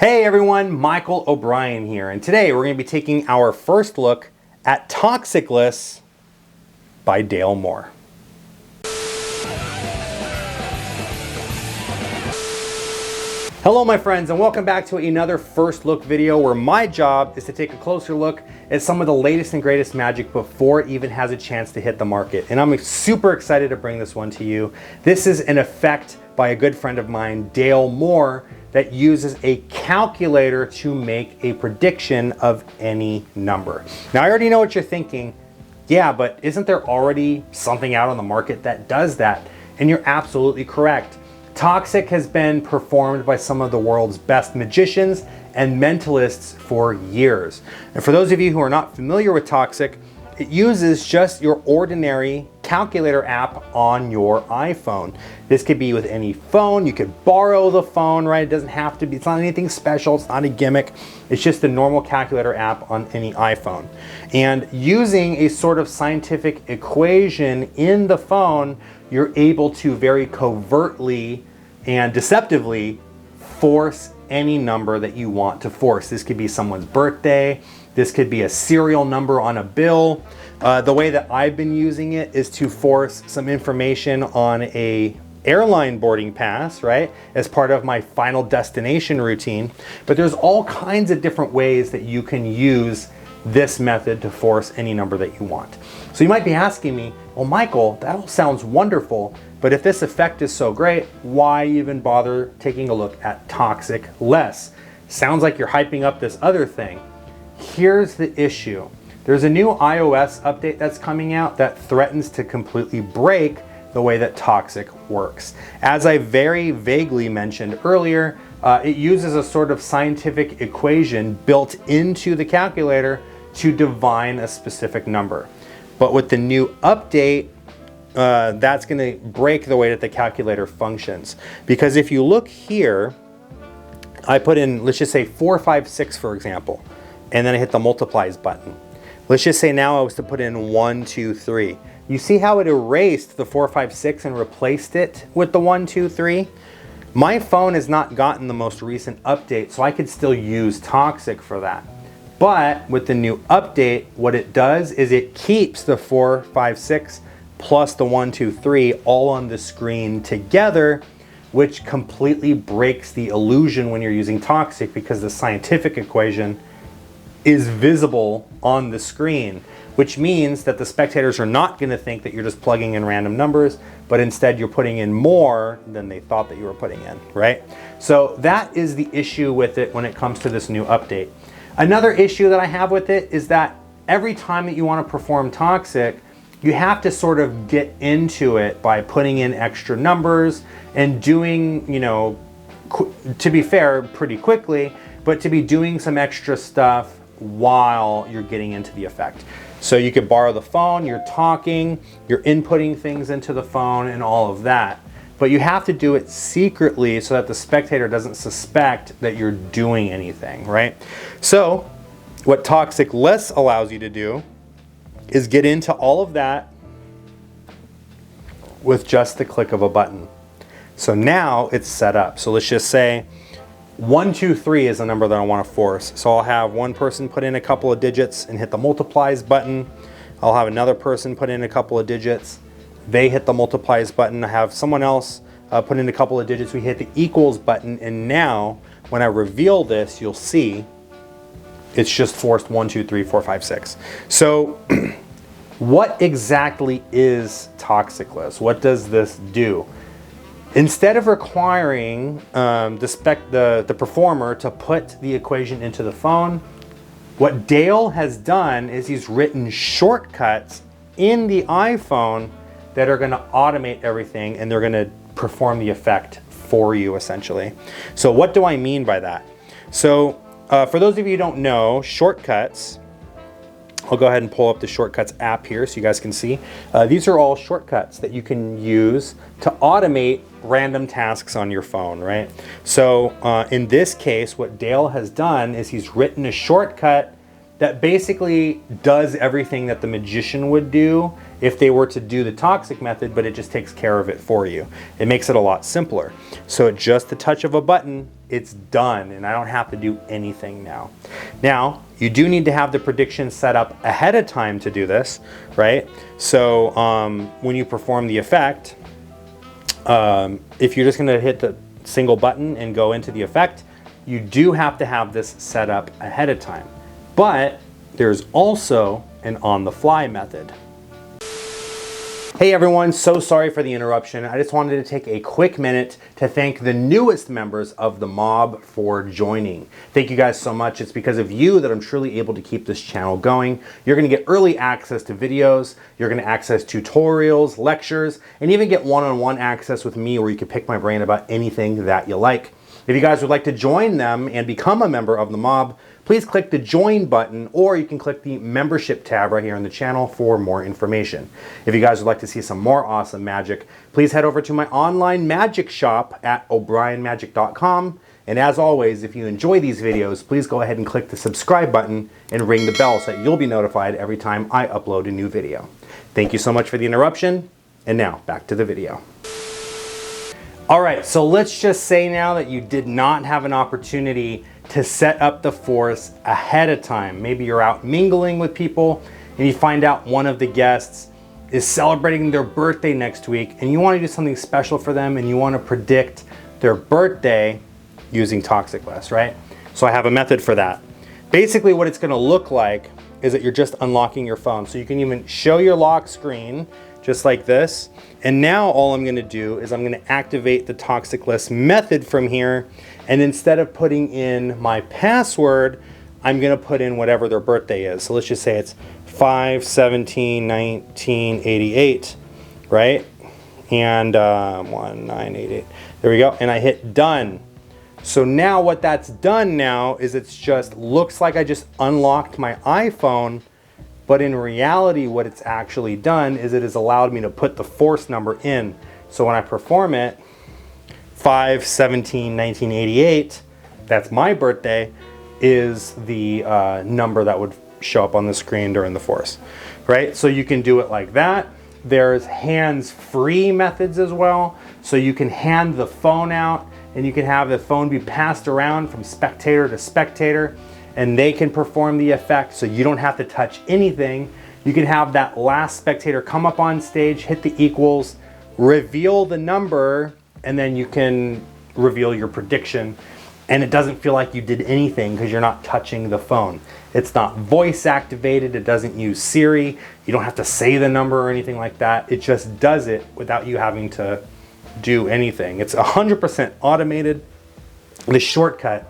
Hey everyone, Michael O'Brien here, and today we're going to be taking our first look at Toxicless by Dale Moore. Hello my friends, and welcome back to another first look video where my job is to take a closer look at some of the latest and greatest magic before it even has a chance to hit the market. And I'm super excited to bring this one to you. This is an effect by a good friend of mine, Dale Moore, that uses a calculator to make a prediction of any number. Now I already know what you're thinking. Yeah, but isn't there already something out on the market that does that? And you're absolutely correct. Toxic has been performed by some of the world's best magicians and mentalists for years. And for those of you who are not familiar with Toxic, it uses just your ordinary calculator app on your iPhone. This could be with any phone. You could borrow the phone, right? It doesn't have to be, it's not anything special. It's not a gimmick. It's just a normal calculator app on any iPhone. And using a sort of scientific equation in the phone, you're able to very covertly and deceptively force any number that you want to force. This could be someone's birthday. This could be a serial number on a bill. The way that I've been using it is to force some information on a airline boarding pass, right? As part of my final destination routine. But there's all kinds of different ways that you can use this method to force any number that you want. So you might be asking me, well, Michael, that all sounds wonderful, but if this effect is so great, why even bother taking a look at Toxicless? Sounds like you're hyping up this other thing. Here's the issue. There's a new iOS update that's coming out that threatens to completely break the way that Toxic works. As I very vaguely mentioned earlier, it uses a sort of scientific equation built into the calculator to divine a specific number. But with the new update, that's going to break the way that the calculator functions. Because if you look here, I put in, let's just say 456, for example, and then I hit the multiplies button. Let's just say now I was to put in 1, 2, 3. You see how it erased the 456 and replaced it with the 1, 2, 3? My phone has not gotten the most recent update, so I could still use Toxic for that. But with the new update, what it does is it keeps the 4, 5, 6 plus the 1, 2, 3 all on the screen together, which completely breaks the illusion when you're using Toxic because the scientific equation is visible on the screen, which means that the spectators are not going to think that you're just plugging in random numbers, but instead you're putting in more than they thought that you were putting in, right? So that is the issue with it when it comes to this new update. Another issue that I have with it is that every time that you want to perform Toxic, you have to sort of get into it by putting in extra numbers and doing, you know, to be fair, pretty quickly, but to be doing some extra stuff while you're getting into the effect. So you could borrow the phone, you're talking, you're inputting things into the phone and all of that. But you have to do it secretly so that the spectator doesn't suspect that you're doing anything, right? So what Toxicless allows you to do is get into all of that with just the click of a button. So now it's set up. So let's just say 1, 2, 3 is a number that I want to force. So I'll have one person put in a couple of digits and hit the multiplies button. I'll have another person put in a couple of digits. They hit the multiplies button. I have someone else put in a couple of digits. We hit the equals button. And now when I reveal this, you'll see it's just forced 1, 2, 3, 4, 5, 6. So what exactly is Toxicless? What does this do? Instead of requiring the performer to put the equation into the phone, what Dale has done is he's written shortcuts in the iPhone that are going to automate everything and they're going to perform the effect for you essentially. So what do I mean by that? So for those of you who don't know, shortcuts, I'll go ahead and pull up the Shortcuts app here so you guys can see. These are all shortcuts that you can use to automate random tasks on your phone, right? So in this case, what Dale has done is he's written a shortcut that basically does everything that the magician would do if they were to do the toxic method, but it just takes care of it for you. It makes it a lot simpler. So at just the touch of a button, it's done, and I don't have to do anything now. Now, you do need to have the prediction set up ahead of time to do this, right? So when you perform the effect, if you're just gonna hit the single button and go into the effect, you do have to have this set up ahead of time. But there's also an on-the-fly method. Hey everyone, so sorry for the interruption. I just wanted to take a quick minute to thank the newest members of the mob for joining. Thank you guys so much. It's because of you that I'm truly able to keep this channel going. You're gonna get early access to videos, you're gonna access tutorials, lectures, and even get one-on-one access with me where you can pick my brain about anything that you like. If you guys would like to join them and become a member of the mob, please click the join button, or you can click the membership tab right here on the channel for more information. If you guys would like to see some more awesome magic, please head over to my online magic shop at o'brienmagic.com. And as always, if you enjoy these videos, please go ahead and click the subscribe button and ring the bell so that you'll be notified every time I upload a new video. Thank you so much for the interruption. And now back to the video. All right, so let's just say now that you did not have an opportunity to set up the force ahead of time. Maybe you're out mingling with people and you find out one of the guests is celebrating their birthday next week and you want to do something special for them and you want to predict their birthday using Toxicless, right? So I have a method for that. Basically what it's going to look like is that you're just unlocking your phone. So you can even show your lock screen just like this. And now all I'm gonna do is I'm gonna activate the Toxicless method from here. And instead of putting in my password, I'm gonna put in whatever their birthday is. So let's just say it's 5/17/1988, right? And 1988, there we go. And I hit done. So now what that's done now is it's just looks like I just unlocked my iPhone, but in reality, what it's actually done is it has allowed me to put the force number in. So when I perform it, 5/17/1988, that's my birthday, is the number that would show up on the screen during the force, right? So you can do it like that. There's hands-free methods as well. So you can hand the phone out and you can have the phone be passed around from spectator to spectator, and they can perform the effect so you don't have to touch anything. You can have that last spectator come up on stage, hit the equals, reveal the number, and then you can reveal your prediction. And it doesn't feel like you did anything because you're not touching the phone. It's not voice activated, it doesn't use Siri, you don't have to say the number or anything like that. It just does it without you having to do anything. It's 100% automated. The shortcut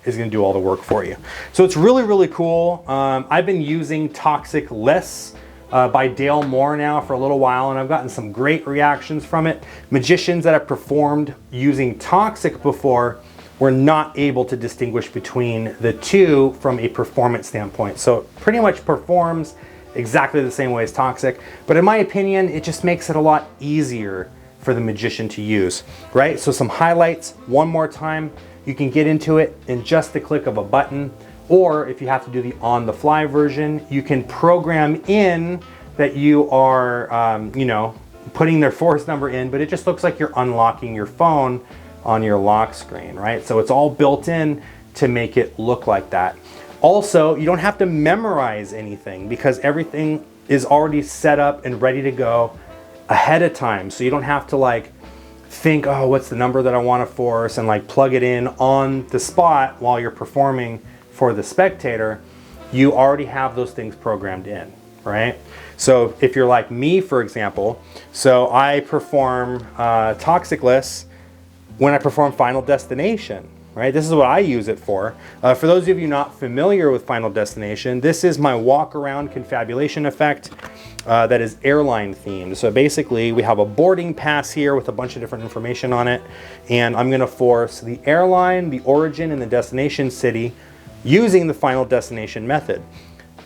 is going to do all the work for you. So it's really, really cool. I've been using Toxicless by Dale Moore now for a little while, and I've gotten some great reactions from it. Magicians that have performed using Toxic before were not able to distinguish between the two from a performance standpoint. So it pretty much performs exactly the same way as Toxic, but in my opinion, it just makes it a lot easier for the magician to use, right? So some highlights one more time. You can get into it in just the click of a button, or if you have to do the on-the-fly version, you can program in that you are, putting their force number in, but it just looks like you're unlocking your phone on your lock screen, right? So it's all built in to make it look like that. Also, you don't have to memorize anything because everything is already set up and ready to go ahead of time. So you don't have to think, oh, what's the number that I want to force, and plug it in on the spot while you're performing for the spectator. You already have those things programmed in, right? So if you're like me, for example, so I perform Toxicless when I perform Final Destination, right? This is what I use it for. For those of you not familiar with Final Destination, this is my walk around confabulation effect that is airline themed. So basically we have a boarding pass here with a bunch of different information on it, and I'm gonna force the airline, the origin, and the destination city using the Final Destination method.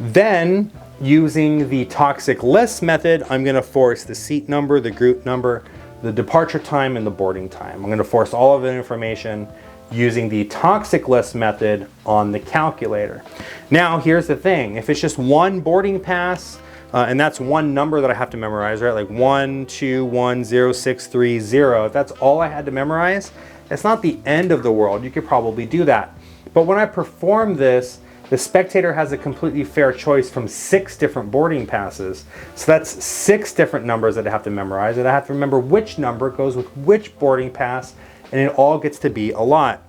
Then using the Toxicless method, I'm gonna force the seat number, the group number, the departure time, and the boarding time. I'm gonna force all of the information using the toxic list method on the calculator. Now, here's the thing. If it's just one boarding pass, and that's one number that I have to memorize, right? Like 1210630. If that's all I had to memorize, it's not the end of the world. You could probably do that. But when I perform this, the spectator has a completely fair choice from 6 different boarding passes. So that's 6 different numbers that I have to memorize, and I have to remember which number goes with which boarding pass, and it all gets to be a lot.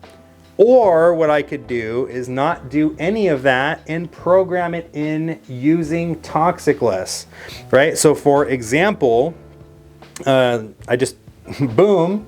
Or what I could do is not do any of that and program it in using toxic lists, right? So for example, I just, boom,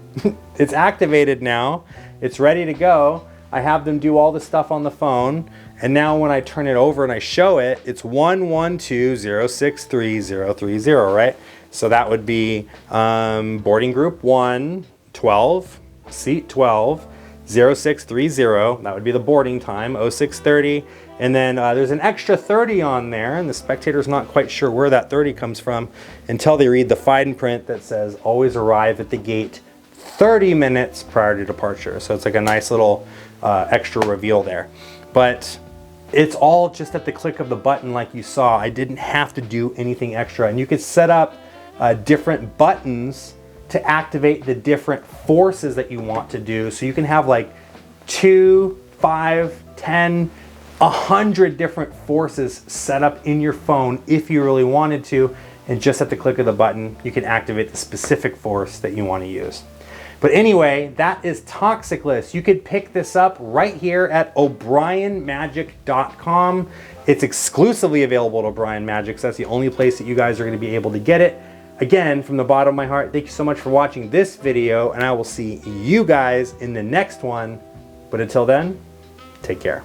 it's activated now. It's ready to go. I have them do all the stuff on the phone. And now when I turn it over and I show it, it's 112063030, right? So that would be boarding group 1, 12, seat 12, 0630, that would be the boarding time, 0630, and then there's an extra 30 on there, and the spectator's not quite sure where that 30 comes from until they read the fine print that says always arrive at the gate 30 minutes prior to departure. So it's like a nice little extra reveal there. But it's all just at the click of the button like you saw. I didn't have to do anything extra, and you could set up different buttons to activate the different forces that you want to do. So you can have like 2, 5, 10, 100 different forces set up in your phone if you really wanted to, and just at the click of the button, you can activate the specific force that you want to use. But anyway, that is Toxic List. You could pick this up right here at O'brienMagic.com. It's exclusively available at O'Brien Magic, so that's the only place that you guys are going to be able to get it. Again, from the bottom of my heart, thank you so much for watching this video, and I will see you guys in the next one. But until then, take care.